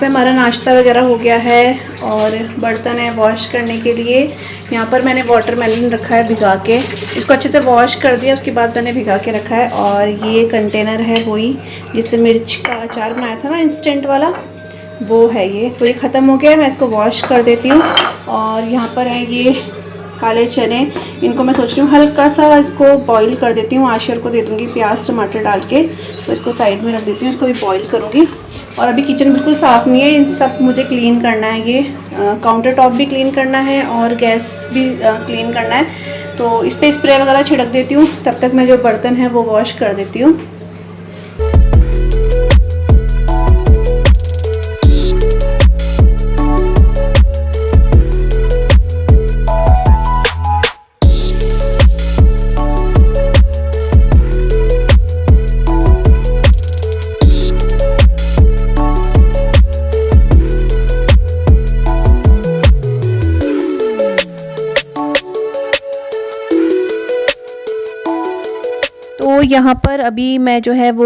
पे हमारा नाश्ता वगैरह हो गया है और बर्तन है वॉश करने के लिए। यहाँ पर मैंने वाटरमेलन रखा है भिगा के, इसको अच्छे से वॉश कर दिया, उसके बाद मैंने भिगा के रखा है। और ये कंटेनर है वही जिससे मिर्च का अचार बनाया था ना इंस्टेंट वाला, वो है ये। तो ये ख़त्म हो गया है, मैं इसको वॉश कर देती हूँ। और यहाँ पर है ये काले चने, इनको मैं सोच रही हूँ हल्का सा इसको बॉईल कर देती हूँ। आशिर को दे दूँगी प्याज टमाटर डाल के, तो इसको साइड में रख देती हूँ, इसको भी बॉईल करूँगी। और अभी किचन बिल्कुल साफ़ नहीं है, इन सब मुझे क्लीन करना है। ये काउंटर टॉप भी क्लीन करना है और गैस भी क्लीन करना है। तो इस पर स्प्रे वगैरह छिड़क देती हूँ, तब तक मैं जो बर्तन है वो वॉश कर देती हूँ। तो यहाँ पर अभी मैं जो है वो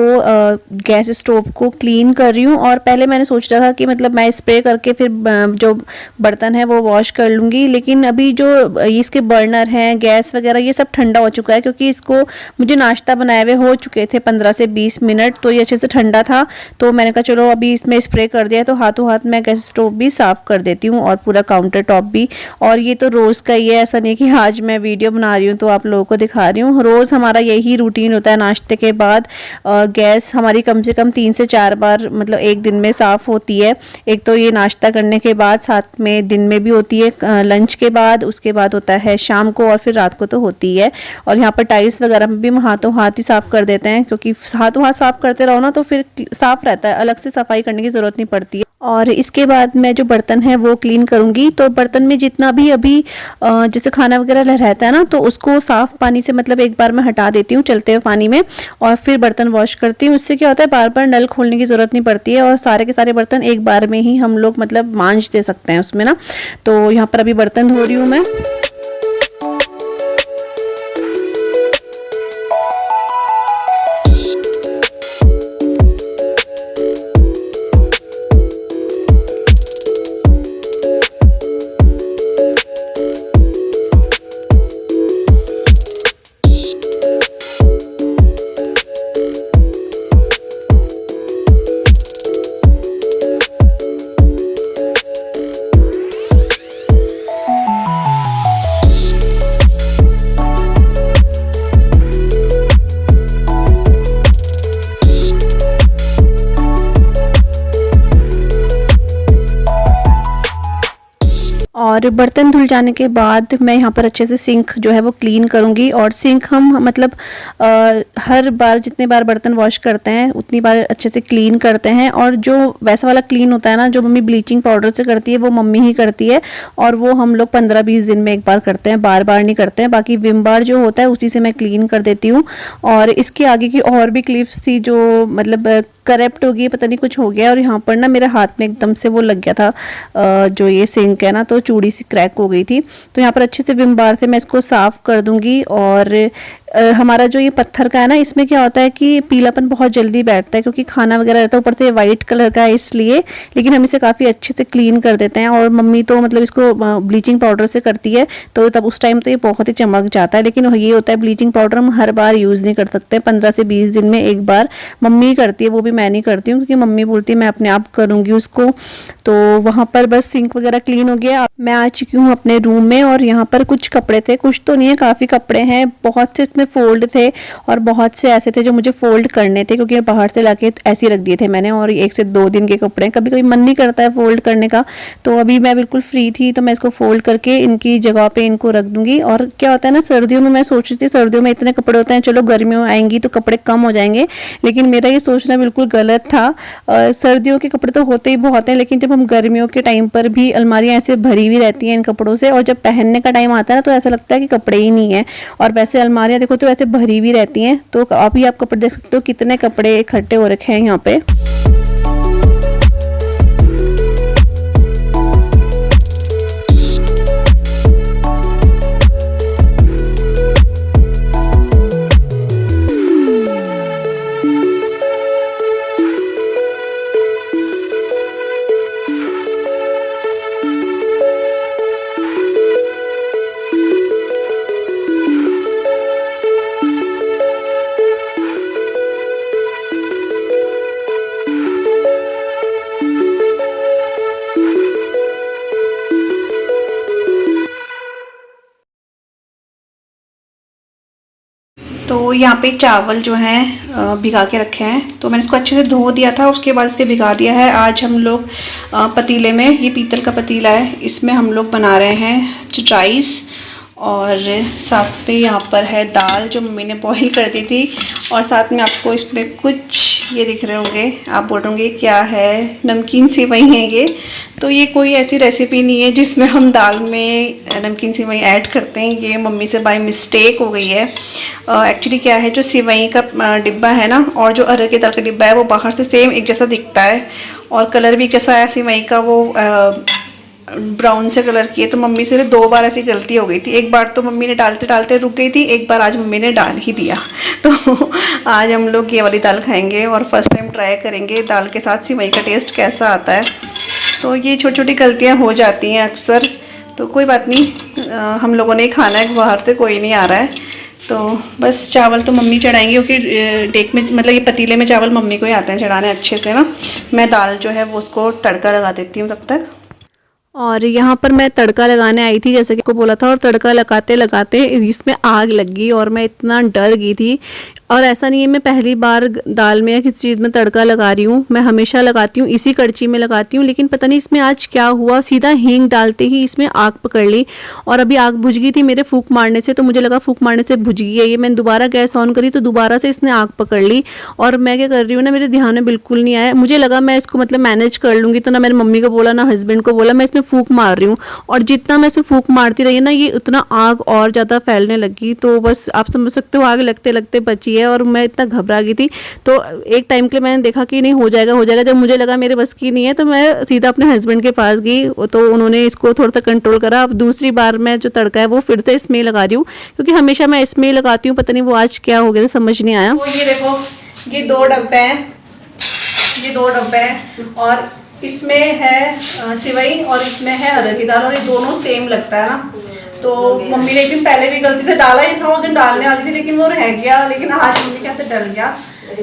गैस स्टोव को क्लीन कर रही हूँ। और पहले मैंने सोच रहा था कि मतलब मैं स्प्रे करके फिर जो बर्तन है वो वॉश कर लूँगी, लेकिन अभी जो इसके बर्नर हैं गैस वगैरह ये सब ठंडा हो चुका है, क्योंकि इसको मुझे नाश्ता बनाए हुए हो चुके थे 15 से 20 मिनट, तो ये अच्छे से ठंडा था। तो मैंने कहा चलो अभी इसमें स्प्रे कर दिया तो हाथों हाथ मैं गैस स्टोव भी साफ़ कर देती हूँ और पूरा काउंटर टॉप भी। और ये तो रोज़ का ही है, ऐसा नहीं कि आज मैं वीडियो बना रही हूँ तो आप लोगों को दिखा रही हूँ। रोज़ हमारा यही रूटीन होता है, नाश्ते के बाद गैस हमारी कम से कम 3 से 4 बार मतलब एक दिन में साफ़ होती है। एक तो ये नाश्ता करने के बाद, साथ में दिन में भी होती है लंच के बाद, उसके बाद होता है शाम को और फिर रात को तो होती है। और यहाँ पर टाइल्स वगैरह में भी हम हाथों हाथ ही साफ़ कर देते हैं, क्योंकि हाथों हाथ साफ़ करते रहो ना तो फिर साफ़ रहता है, अलग से सफाई करने की ज़रूरत नहीं पड़ती है। और इसके बाद मैं जो बर्तन है वो क्लीन करूँगी। तो बर्तन में जितना भी अभी जैसे खाना वगैरह रहता है ना, तो उसको साफ़ पानी से मतलब एक बार मैं हटा देती हूँ चलते हुए पानी में, और फिर बर्तन वॉश करती हूँ। इससे क्या होता है बार बार नल खोलने की ज़रूरत नहीं पड़ती है और सारे के सारे बर्तन एक बार में ही हम लोग मतलब मांज दे सकते हैं उसमें ना। तो यहाँ पर अभी बर्तन धो रही हूँ मैं। और बर्तन धुल जाने के बाद मैं यहाँ पर अच्छे से सिंक जो है वो क्लीन करूँगी। और सिंक हम मतलब हर बार जितने बार बर्तन वॉश करते हैं उतनी बार अच्छे से क्लीन करते हैं। और जो वैसा वाला क्लीन होता है ना, जो मम्मी ब्लीचिंग पाउडर से करती है वो मम्मी ही करती है, और वो हम लोग 15-20 दिन में एक बार करते हैं, बार बार नहीं करते हैं। बाकी विम बार जो होता है उसी से मैं क्लीन कर देती हूँ। और इसके आगे की और भी क्लिप्स थी जो मतलब करप्ट हो गई, पता नहीं कुछ हो गया। और यहाँ पर ना मेरे हाथ में एकदम से वो लग गया था जो ये सिंक है ना, तो चूड़ी सी क्रैक हो गई थी। तो यहाँ पर अच्छे से विम बार से मैं इसको साफ़ कर दूँगी। और हमारा जो ये पत्थर का है ना, इसमें क्या होता है कि पीलापन बहुत जल्दी बैठता है, क्योंकि खाना वगैरह रहता है, ऊपर से वाइट कलर का है इसलिए। लेकिन हम इसे काफ़ी अच्छे से क्लीन कर देते हैं। और मम्मी तो मतलब इसको ब्लीचिंग पाउडर से करती है, तो तब उस टाइम तो ये बहुत ही चमक जाता है। लेकिन ये होता है ब्लीचिंग पाउडर हम हर बार यूज़ नहीं कर सकते, 15 से 20 दिन में एक बार मम्मी करती है, वो भी मैं नहीं करती हूँ, क्योंकि मम्मी बोलती है मैं अपने आप करूँगी उसको। तो वहाँ पर बस सिंक वगैरह क्लीन हो गया। मैं आ चुकी हूँ अपने रूम में। और यहाँ पर कुछ कपड़े थे, कुछ तो नहीं है, काफ़ी कपड़े हैं। बहुत से इसमें फोल्ड थे और बहुत से ऐसे थे जो मुझे फोल्ड करने थे, क्योंकि बाहर से लाके ऐसे रख दिए थे मैंने। और 1 से 2 दिन के कपड़े, कभी कभी मन नहीं करता है फोल्ड करने का। तो अभी मैं बिल्कुल फ्री थी, तो मैं इसको फोल्ड करके इनकी जगह पे इनको रख दूंगी। और क्या होता है ना, सर्दियों में मैं सोच रही थी सर्दियों में इतने कपड़े होते हैं, चलो गर्मियों में आएंगी तो कपड़े कम हो जाएंगे, लेकिन मेरा ये सोचना बिल्कुल गलत था। सर्दियों के कपड़े तो होते ही बहुत हैं, लेकिन जब हम गर्मियों के टाइम पर भी अलमारियाँ ऐसे भरी हुई रहती हैं इन कपड़ों से, और जब पहनने का टाइम आता है ना तो ऐसा लगता है कि कपड़े ही नहीं है। और वैसे अलमारियाँ देखो तो ऐसे भरी हुई रहती हैं। तो अभी आप कपड़े देख सकते हो कितने कपड़े इकट्ठे हो रखे हैं यहाँ पे। तो यहाँ पे चावल जो हैं भिगा के रखे हैं, तो मैंने इसको अच्छे से धो दिया था, उसके बाद इसके भिगा दिया है। आज हम लोग पतीले में, ये पीतल का पतीला है, इसमें हम लोग बना रहे हैं राइस, और साथ में यहाँ पर है दाल जो मम्मी ने बॉईल कर दी थी, और साथ में आपको इसमें कुछ ये दिख रहे होंगे, आप बोल रहे होंगे क्या है, नमकीन सेवई है ये। तो ये कोई ऐसी रेसिपी नहीं है जिसमें हम दाल में नमकीन सेवई ऐड करते हैं, ये मम्मी से बाय मिस्टेक हो गई है। एक्चुअली क्या है, जो सेवई का डिब्बा है ना, और जो अरहर की दाल का डिब्बा है, वो बाहर से सेम एक जैसा दिखता है, और कलर भी एक जैसा है सेवई का, वो ब्राउन से कलर की है। तो मम्मी से 2 बार ऐसी गलती हो गई थी। एक बार तो मम्मी ने डालते डालते रुक गई थी, एक बार आज मम्मी ने डाल ही दिया। तो आज हम लोग ये वाली दाल खाएंगे और फर्स्ट टाइम ट्राई करेंगे दाल के साथ सेवई का टेस्ट कैसा आता है। तो ये छोटी छोटी गलतियाँ हो जाती हैं अक्सर, तो कोई बात नहीं, हम लोगों ने खाना है, बाहर से कोई नहीं आ रहा है। तो बस चावल तो मम्मी चढ़ाएंगे, क्योंकि डेक में मतलब ये पतीले में चावल मम्मी को ही आते हैं चढ़ाने अच्छे से ना। मैं दाल जो है वो उसको तड़का लगा देती हूँ तब तक। और यहाँ पर मैं तड़का लगाने आई थी, जैसे कि को बोला था, और तड़का लगाते लगाते इसमें आग लग गई और मैं इतना डर गई थी। और ऐसा नहीं है मैं पहली बार दाल में या किसी चीज़ में तड़का लगा रही हूँ, मैं हमेशा लगाती हूँ, इसी कड़छी में लगाती हूँ। लेकिन पता नहीं इसमें आज क्या हुआ, सीधा हींग डालते ही इसमें आग पकड़ ली, और अभी आग बुझ गई थी मेरे फूंक मारने से, तो मुझे लगा फूंक मारने से बुझ गई है ये। मैंने दोबारा गैस ऑन करी तो दोबारा से इसने आग पकड़ ली, और मैं क्या कर रही हूँ ना, मेरे ध्यान में बिल्कुल नहीं आया। मुझे लगा मैं इसको मतलब मैनेज कर लूँगी, तो ना मैंने मम्मी को बोला ना हस्बैंड को बोला, मैं इसमें फूंक मार रही हूँ। और जितना मैं इसमें फूंक मारती रही ना, ये उतना आग और ज़्यादा फैलने लगी। तो बस आप समझ सकते हो आग लगते लगते बची है, और मैं इतना घबरा गई थी। तो एक टाइम के लिए मैंने देखा कि नहीं हो जाएगा हो जाएगा, जब मुझे लगा मेरे बस की नहीं है तो मैं सीधा अपने हस्बैंड के पास गई, तो उन्होंने इसको थोड़ा सा कंट्रोल करा। अब दूसरी बार मैं जो तड़का है वो फिर से इसमें लगा रही हूँ, क्योंकि हमेशा मैं इसमें लगाती हूँ, पता नहीं वो आज क्या हो गया समझ नहीं आया। तो ये देखो, ये 2 डब्बे हैं, ये 2 डब्बे हैं, और इसमें है सेवई और इसमें है अरहर की दाल, और ये दोनों सेम लगता है ना। तो मम्मी ने एक दिन पहले भी गलती से डाला ही था, उस दिन डालने वाली थी लेकिन वो रह गया, लेकिन आज मम्मी क्या से डल गया।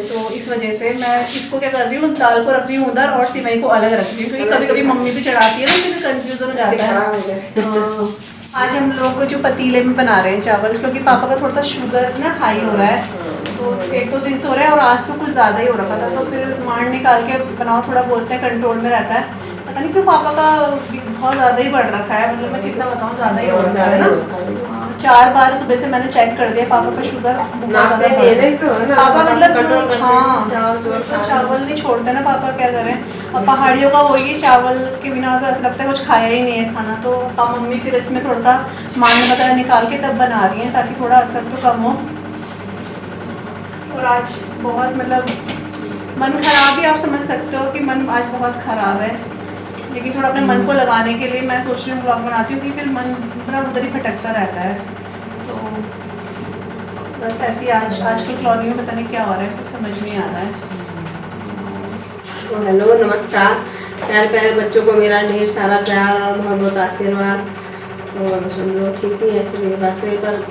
तो इस वजह से मैं इसको क्या कर रही हूँ, दाल को रख रही हूँ उधर और सेवई को अलग रख रही हूँ, क्योंकि कभी कभी मम्मी भी चढ़ाती है ना, फिर कंफ्यूजन हो जाता है। आज हम लोग जो पतीले में बना रहे हैं चावल, क्योंकि पापा का थोड़ा सा शुगर ना हाई हो रहा है, तो 1-2 दिन से हो रहा है, और आज तो कुछ ज़्यादा ही हो रखा था। तो फिर मांड निकाल के बनाओ, थोड़ा बोलते हैं कंट्रोल में रहता है। पता नहीं क्यों पापा का बहुत ज़्यादा ही बढ़ रखा है, मतलब मैं कितना बताऊँ, ज़्यादा ही हो रखा है ना। 4 बार सुबह से मैंने चेक कर दिया, पापा का शुगर बहुत ज़्यादा। पापा मतलब हाँ, चावल नहीं छोड़ते ना पापा, क्या करें। और पहाड़ियों का वही, चावल के बिना तो ऐसा लगता है कुछ खाया ही नहीं है खाना। तो मम्मी फिर इसमें थोड़ा सा मांड वगैरह निकाल के तब बना रही हैं, ताकि थोड़ा असर तो कम हो। और आज बहुत मतलब मन खराब ही आप समझ सकते हो कि मन आज बहुत ख़राब है, लेकिन थोड़ा अपने मन को लगाने के लिए मैं सोच रही हूँ ब्लॉग बनाती हूँ, कि फिर मन थोड़ा उधर ही भटकता रहता है। तो बस ऐसी आजकल कॉलोनी में पता नहीं क्या हो रहा है, कुछ समझ नहीं आ रहा है। तो हेलो, नमस्कार प्यारे प्यारे बच्चों को मेरा ढेर सारा प्यार और बहुत बहुत आशीर्वाद। और हम लोग ठीक ही ऐसे मेरे पास से, पर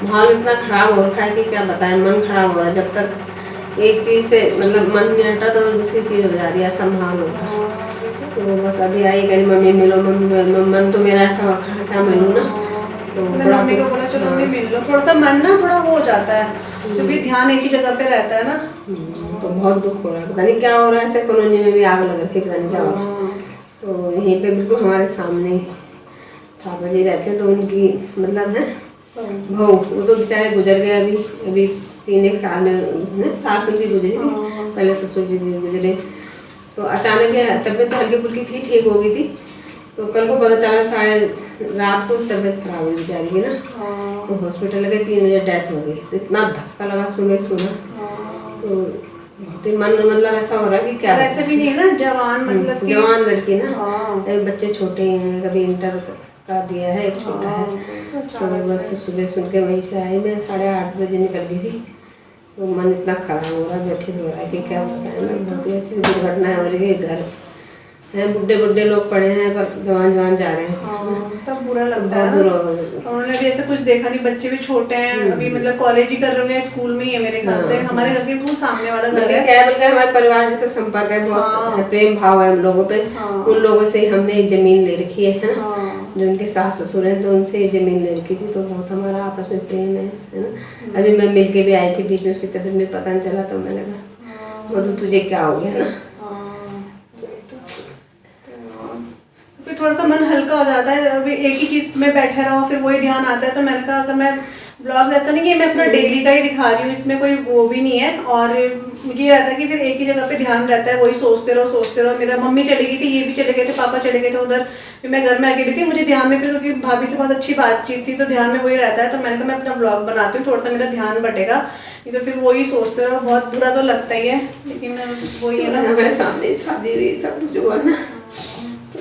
माहौल इतना ख़राब हो रखा है कि क्या बताएं, मन ख़राब हो रहा है। जब तक एक चीज़ से मतलब मन नहीं हटा तो दूसरी चीज़ हो जा रही है, ऐसा माहौल होता है। तो बस अभी आई कहीं मम्मी मिलो, मम्मी मन तो मेरा ऐसा हो रहा है क्या मिलूँ ना, तो मम्मी को बोला चलो मम्मी मिल लो, थोड़ा सा मन ना थोड़ा वो हो जाता है, क्योंकि ध्यान एक ही जगह पे रहता है ना। तो बहुत दुख हो रहा है, पता नहीं क्या हो रहा है। ऐसे कॉलोनी में भी आग लग रखी, पता नहीं क्या हो रहा है। तो यहीं पे बिल्कुल हमारे सामने थापा जी रहते हैं, तो उनकी मतलब है बहू, वो तो बेचारे गुजर गए अभी 3-1 साल में, सास उनकी गुजरी थी, पहले ससुर जी गुजरे। तो अचानक तबीयत तो हल्की फुल्की थी, ठीक हो गई थी। तो कल को पता चला शायद रात को तबीयत खराब हुई बेचारी की ना, तो हॉस्पिटल गए, 3 बजे डेथ हो गई। तो इतना धक्का लगा सुना, तो बहुत ही मन मतलब ऐसा हो रहा है कि क्या, ऐसे भी नहीं है ना, जवान मतलब जवान लड़की ना, बच्चे छोटे हैं, कभी इंटर का दिया है, एक छोटा है। तो बस सुबह सुन के वहीं से आई, मैं 8:30 बजे निकल गई थी। तो मन इतना खराब हो रहा है, व्यथित हो रहा है कि क्या बताएं ना। बहुत ही ऐसी दुर्घटना हो रही है, घर हैं बुढ़े लोग पड़े हैं, पर जवान जा रहे हैं। तब बुरा लगता है। उन्होंने भी ऐसा कुछ देखा नहीं, बच्चे भी छोटे हैं, अभी मतलब कॉलेज ही कर रहे हैं, स्कूल में ही है मेरे ख्याल से। हमारे घर के बहुत सामने वाला घर है, क्या बल्कि हमारे परिवार जैसे संपर्क है, बहुत प्रेम भाव है हम लोगों पे। उन लोगों से हमने जमीन ले रखी है ना, जो उनके सास ससुर हैं, तो उनसे जमीन ले रखी थी। तो बहुत हमारा बड़ा आपस में प्रेम है ना। अभी मैं मिल के भी आई थी बीच में, उसकी तबीयत में पता नहीं चला तो मैंने कहा मधु तुझे क्या हो गया ना। फिर थोड़ा सा मन हल्का हो जाता है। अभी एक ही चीज़ में बैठे रहो फिर वही ध्यान आता है, तो मैंने कहा अगर मैं ब्लॉग्स ऐसा नहीं कि मैं अपना डेली का ही दिखा रही हूँ, इसमें कोई वो भी नहीं है। और मुझे ये रहता है कि फिर एक ही जगह पे ध्यान रहता है, वही सोचते रहो। मेरा मम्मी चली गई थी, ये भी चले गए थे, पापा चले गए थे उधर, फिर मैं घर में अकेली थी। मुझे ध्यान में फिर क्योंकि भाभी से बहुत अच्छी बातचीत थी तो ध्यान में वही रहता है। तो मैंने कहा मैं अपना ब्लॉग बनाती हूँ, थोड़ा सा मेरा ध्यान बटेगा, नहीं तो फिर वही सोचते रहो। बहुत बुरा तो लगता ही है, लेकिन वही है ना। हमारे सामने शादी हुई, सब कुछ हुआ ना,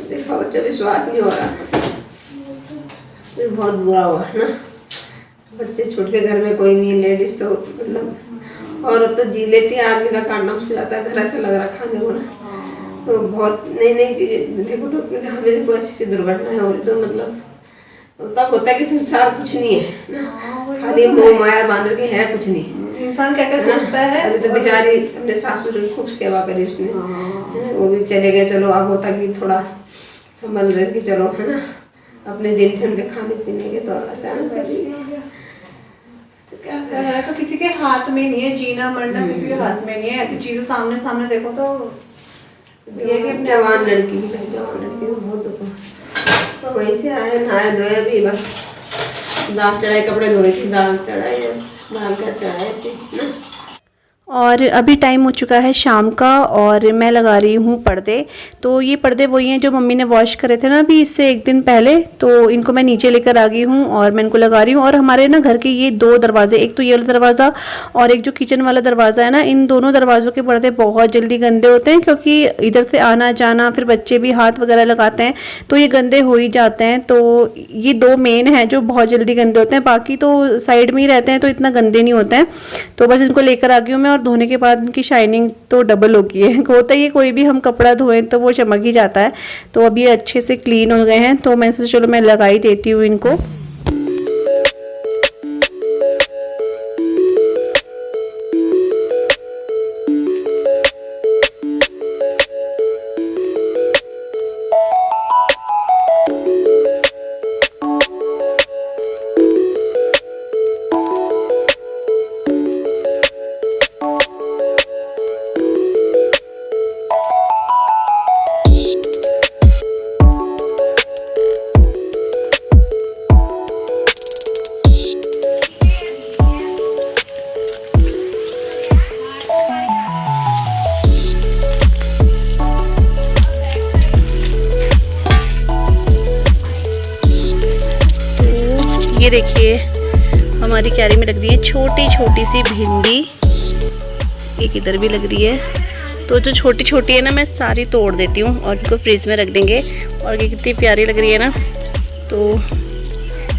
देखा बच्चा विश्वास नहीं हो रहा, तो बहुत बुरा हुआ ना। बच्चे छोड़ के घर में कोई नहीं, लेडीज तो मतलब औरत तो जी लेती है, आदमी का काटना मुश्किल आता है, घर ऐसा लग रहा खाने को ना। तो बहुत नई नई चीजें देखो, तो जहाँ पे देखो ऐसी दुर्घटनाएं हो रही, तो मतलब तब होता है कि संसार कुछ नहीं है ना, खाली मोह माया बांध के है कुछ नहीं। इंसान क्या क्या सोचता है। अभी तो बेचारी अपने सासू की खूब सेवा करी उसने, वो भी चले गए। चलो अब होता कि थोड़ा संभल रहे कि चलो है ना, अपने दिन थे उनके खाने पीने के, तो अचानक तो क्या है तो किसी के हाथ में नहीं है, जीना मरना किसी के हाथ में नहीं है। ऐसी चीजें सामने सामने देखो तो ये कि जवान लड़की तो बहुत दुख हुआ। तो वहीं से आए, नहाए धोए, अभी बस दाल चढ़ाई, कपड़े धो रही थी, दाल चढ़ाई, बस दाल का चढ़ाई थी ना। और अभी टाइम हो चुका है शाम का और मैं लगा रही हूँ पर्दे। तो ये पर्दे वही हैं जो मम्मी ने वॉश करे थे ना अभी इससे एक दिन पहले, तो इनको मैं नीचे लेकर आ गई हूँ और मैं इनको लगा रही हूँ। और हमारे ना घर के ये दो दरवाजे, एक तो ये वाला दरवाज़ा और एक जो किचन वाला दरवाज़ा है ना, इन दोनों दरवाज़ों के पर्दे बहुत जल्दी गंदे होते हैं, क्योंकि इधर से आना जाना, फिर बच्चे भी हाथ वगैरह लगाते हैं तो ये गंदे हो ही जाते हैं। तो ये दो मेन हैं जो बहुत जल्दी गंदे होते हैं, बाकी तो साइड में ही रहते हैं तो इतना गंदे नहीं होते हैं। तो बस इनको लेकर आ गई हूँ मैं, और धोने के बाद इनकी शाइनिंग तो डबल हो गई है। होता ही है कोई भी हम कपड़ा धोएं तो वो चमक ही जाता है। तो अब ये अच्छे से क्लीन हो गए हैं, तो मैं सोचा चलो मैं लगा ही देती हूँ इनको। ये देखिए हमारी क्यारी में लग रही है छोटी छोटी सी भिंडी, एक इधर भी लग रही है। तो जो छोटी छोटी है ना मैं सारी तोड़ देती हूँ और इनको फ्रिज में रख देंगे। और ये कितनी प्यारी लग रही है ना, तो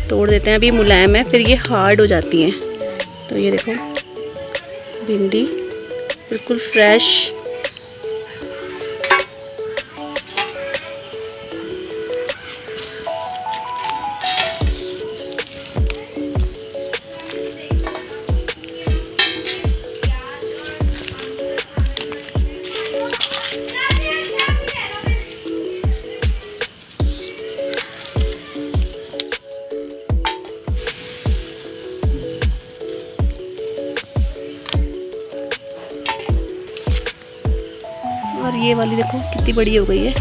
तोड़ देते हैं। अभी मुलायम है, फिर ये हार्ड हो जाती हैं। तो ये देखो भिंडी बिल्कुल फ्रेश। और ये वाली देखो कितनी बड़ी हो गई है।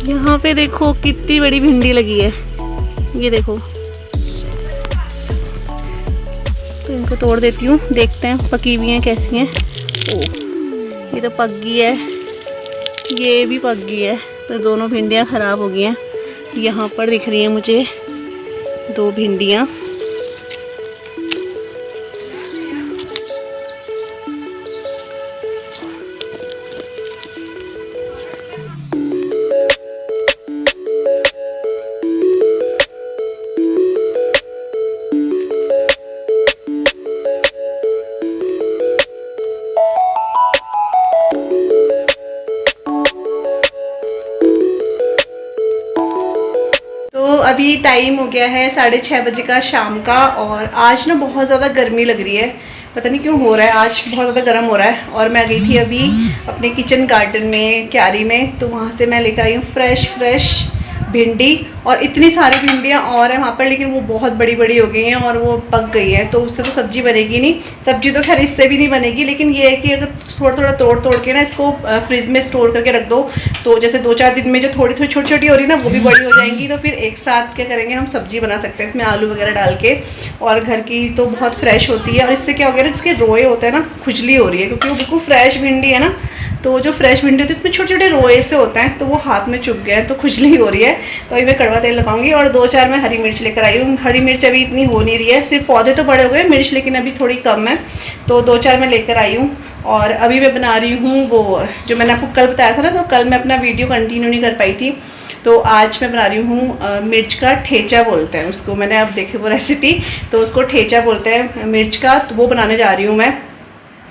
यहाँ पे देखो कितनी बड़ी भिंडी लगी है, ये देखो। तो इनको तोड़ देती हूँ, देखते हैं पकी हुई हैं कैसी हैं। ओ ये तो पक गई है, ये भी पक गई है। तो दोनों भिंडियाँ ख़राब हो गई हैं। यहाँ पर दिख रही हैं मुझे दो भिंडियाँ। अभी अभी टाइम हो गया है 6:30 बजे का शाम का, और आज ना बहुत ज़्यादा गर्मी लग रही है, पता नहीं क्यों हो रहा है, आज बहुत ज़्यादा गर्म हो रहा है। और मैं गई थी अभी अपने किचन गार्डन में क्यारी में, तो वहाँ से मैं लेकर आई हूँ फ्रेश भिंडी, और इतनी सारी भिंडियाँ और हैं वहाँ पर, लेकिन वो बहुत बड़ी बड़ी हो गई हैं और वो पक गई है, तो उससे तो सब्ज़ी बनेगी नहीं। सब्ज़ी तो खैर इससे भी नहीं बनेगी, लेकिन ये है कि अगर थोड़ा थोड़ा तोड़ के ना इसको फ्रिज में स्टोर करके रख दो, तो जैसे 2-4 दिन में जो थोड़ी छोटी छोटी हो रही है ना, वो भी बड़ी हो जाएंगी, तो फिर एक साथ क्या करेंगे, हम सब्ज़ी बना सकते हैं इसमें आलू वगैरह डाल के, और घर की तो बहुत फ्रेश होती है। और इससे क्या हो गया ना, जिसके रोए होते हैं ना, खुजली हो रही है, क्योंकि वो बिल्कुल फ्रेश भिंडी है ना, तो जो फ्रेश भिंडी होती है उसमें छोटे छोटे रोए से होते हैं, तो वो हाथ में चुभ गया है, तो खुजली हो रही है। तो अभी मैं कड़वा तेल लगाऊंगी, और 2-4 मैं हरी मिर्च लेकर आई हूँ। हरी मिर्च अभी इतनी हो नहीं रही है, सिर्फ पौधे तो बड़े हो गए, मिर्च लेकिन अभी थोड़ी कम है, तो 2-4 मैं लेकर आई हूँ। और अभी मैं बना रही हूँ वो जो मैंने आपको कल बताया था ना, तो कल मैं अपना वीडियो कंटिन्यू नहीं कर पाई थी, तो आज मैं बना रही हूँ मिर्च का ठेचा बोलते हैं उसको, मैंने अब देखे वो रेसिपी, तो उसको ठेचा बोलते हैं मिर्च का, तो वो बनाने जा रही हूँ मैं।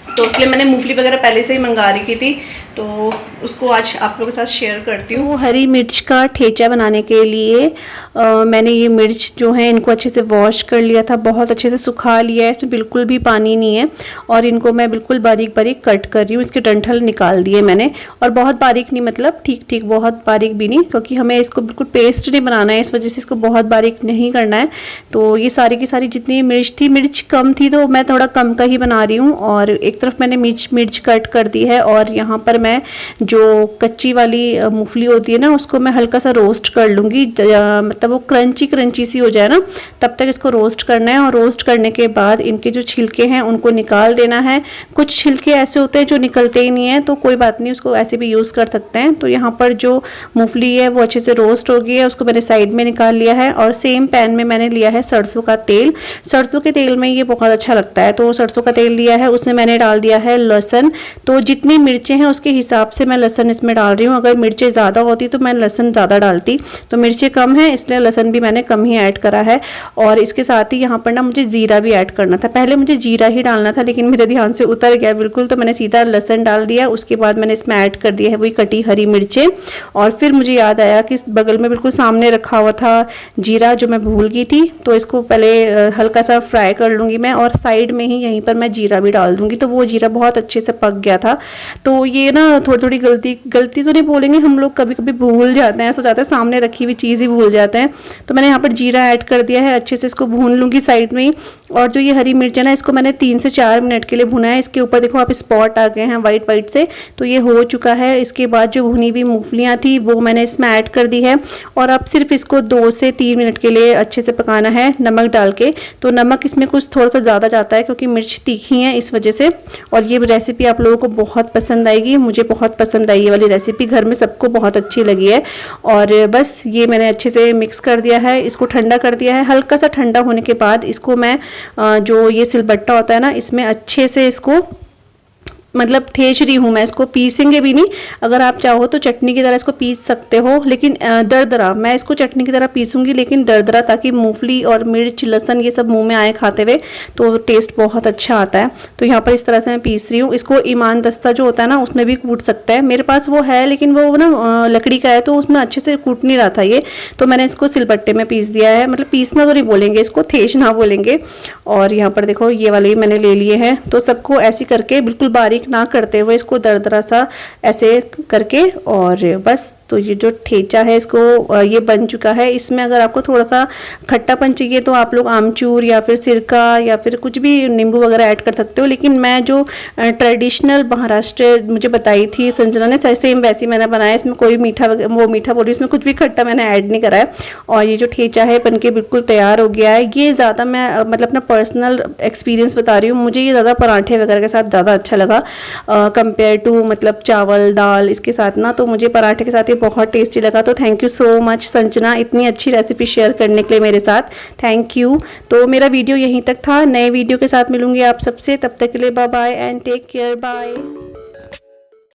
तो उसके लिए मैंने मूंगफली वगैरह पहले से ही मंगा रखी थी, तो उसको आज आप लोगों के साथ शेयर करती हूँ। हरी मिर्च का ठेचा बनाने के लिए मैंने ये मिर्च जो है इनको अच्छे से वॉश कर लिया था, बहुत अच्छे से सुखा लिया है, इसमें बिल्कुल भी पानी नहीं है, और इनको मैं बिल्कुल बारीक बारीक कट कर रही हूँ। इसके डंठल निकाल दिए मैंने, और बहुत बारीक नहीं, मतलब ठीक ठीक, बहुत बारीक भी नहीं, क्योंकि हमें इसको बिल्कुल पेस्ट नहीं बनाना है, इस वजह से इसको बहुत बारीक नहीं करना है। तो ये सारी की सारी जितनी मिर्च थी, मिर्च कम थी तो मैं थोड़ा कम का ही बना रही हूँ। और एक तरफ मैंने मिर्च कट कर दी है, और यहाँ पर मैं जो कच्ची वाली मूंगफली होती है ना, उसको मैं हल्का सा रोस्ट कर लूँगी, मतलब वो क्रंची सी हो जाए ना, तब तक इसको रोस्ट करना है। और रोस्ट करने के बाद इनके जो छिलके हैं उनको निकाल देना है। कुछ छिलके ऐसे होते हैं जो निकलते ही नहीं है, तो कोई बात नहीं, उसको ऐसे भी यूज़ कर सकते हैं। तो यहाँ पर जो मूंगफली है वो अच्छे से रोस्ट हो गई है, उसको मैंने साइड में निकाल लिया है। और सेम पैन में मैंने लिया है सरसों का तेल, सरसों के तेल में ये बहुत अच्छा लगता है, तो सरसों का तेल लिया है, उसमें मैंने डाल दिया है लहसुन। तो जितनी मिर्चें हैं उसके हिसाब से मैं लहसुन इसमें डाल रही हूँ, अगर मिर्चें ज़्यादा होती तो मैं लहसुन ज़्यादा डालती, तो मिर्चें कम है इसलिए लहसुन भी मैंने कम ही ऐड करा है। और इसके साथ ही यहाँ पर ना मुझे जीरा भी ऐड करना था, पहले मुझे जीरा ही डालना था, लेकिन मेरे ध्यान से उतर गया बिल्कुल, तो मैंने सीधा लहसुन डाल दिया। उसके बाद मैंने इसमें ऐड कर दिया है वही कटी हरी मिर्चें, और फिर मुझे याद आया कि बगल में बिल्कुल सामने रखा हुआ था जीरा, जो मैं भूल गई थी, तो इसको पहले हल्का सा फ्राई कर लूँगी मैं, और साइड में ही यहीं पर मैं जीरा भी डाल दूँगी। तो वो जीरा बहुत अच्छे से पक गया था। तो ये ना थोड़ी थोड़ी गलती तो नहीं बोलेंगे, हम लोग कभी कभी भूल जाते हैं, ऐसा जाता है सामने रखी हुई चीज़ ही भूल जाते हैं। तो मैंने यहाँ पर जीरा ऐड कर दिया है, अच्छे से इसको भून लूँगी साइड में ही। और जो ये हरी मिर्च है ना, इसको मैंने 3 से 4 मिनट के लिए भुना है। इसके ऊपर देखो आप स्पॉट आ गए हैं वाइट से, तो ये हो चुका है। इसके बाद जो भुनी हुई मूंगफलियाँ थी वो मैंने इसमें ऐड कर दी है, और अब सिर्फ इसको 2 से 3 मिनट के लिए अच्छे से पकाना है नमक डाल के। तो नमक इसमें कुछ थोड़ा सा ज़्यादा जाता है क्योंकि मिर्च तीखी है इस वजह से। और ये रेसिपी आप लोगों को बहुत पसंद आएगी, मुझे बहुत पसंद आई ये वाली रेसिपी, घर में सबको बहुत अच्छी लगी है। और बस ये मैंने अच्छे से मिक्स कर दिया है, इसको ठंडा कर दिया है। हल्का सा ठंडा होने के बाद इसको मैं जो ये सिलबट्टा होता है ना, इसमें अच्छे से इसको मतलब ठेच रही हूँ मैं, इसको पीसेंगे भी नहीं, अगर आप चाहो तो चटनी की तरह इसको पीस सकते हो, लेकिन दरदरा, मैं इसको चटनी की तरह पीसूंगी लेकिन दरदरा, ताकि मूंगफली और मिर्च लहसुन ये सब मुंह में आए खाते हुए, तो टेस्ट बहुत अच्छा आता है। तो यहाँ पर इस तरह से मैं पीस रही हूँ। इसको ईमान दस्ता जो होता है ना, उसमें भी कूट सकता है, मेरे पास वो है लेकिन वो ना लकड़ी का है, तो उसमें अच्छे से कूट नहीं रहा था ये, तो मैंने इसको सिलबट्टे में पीस दिया है। मतलब पीसना तो नहीं बोलेंगे, इसको थेचना बोलेंगे। और यहाँ पर देखो ये वाले मैंने ले लिए हैं, तो सबको ऐसे करके बिल्कुल बारीक ना करते हुए इसको दरदरा सा ऐसे करके, और बस। तो ये जो ठेचा है इसको ये बन चुका है। इसमें अगर आपको थोड़ा सा खट्टापन चाहिए तो आप लोग आमचूर या फिर सिरका या फिर कुछ भी नींबू वगैरह ऐड कर सकते हो, लेकिन मैं जो ट्रेडिशनल महाराष्ट्र मुझे बताई थी संजना ने, सेम वैसी मैंने बनाया। इसमें कोई मीठा बोली, इसमें कुछ भी खट्टा मैंने ऐड नहीं करा है। और ये जो ठेचा है बनके बिल्कुल तैयार हो गया है। ये ज़्यादा मैं मतलब अपना पर्सनल एक्सपीरियंस बता रही हूँ, मुझे ये ज़्यादा पराठे वगैरह के साथ ज़्यादा अच्छा लगा कंपेयर टू मतलब चावल दाल इसके साथ ना, तो मुझे पराठे के साथ बहुत टेस्टी लगा। तो thank you so much Sanjana, इतनी अच्छी रेसिपी शेयर करने के लिए मेरे साथ, थैंक यू। तो मेरा वीडियो यहीं तक था, नए वीडियो के साथ मिलूंगी आप सबसे, तब तक के लिए bye bye and take care, bye.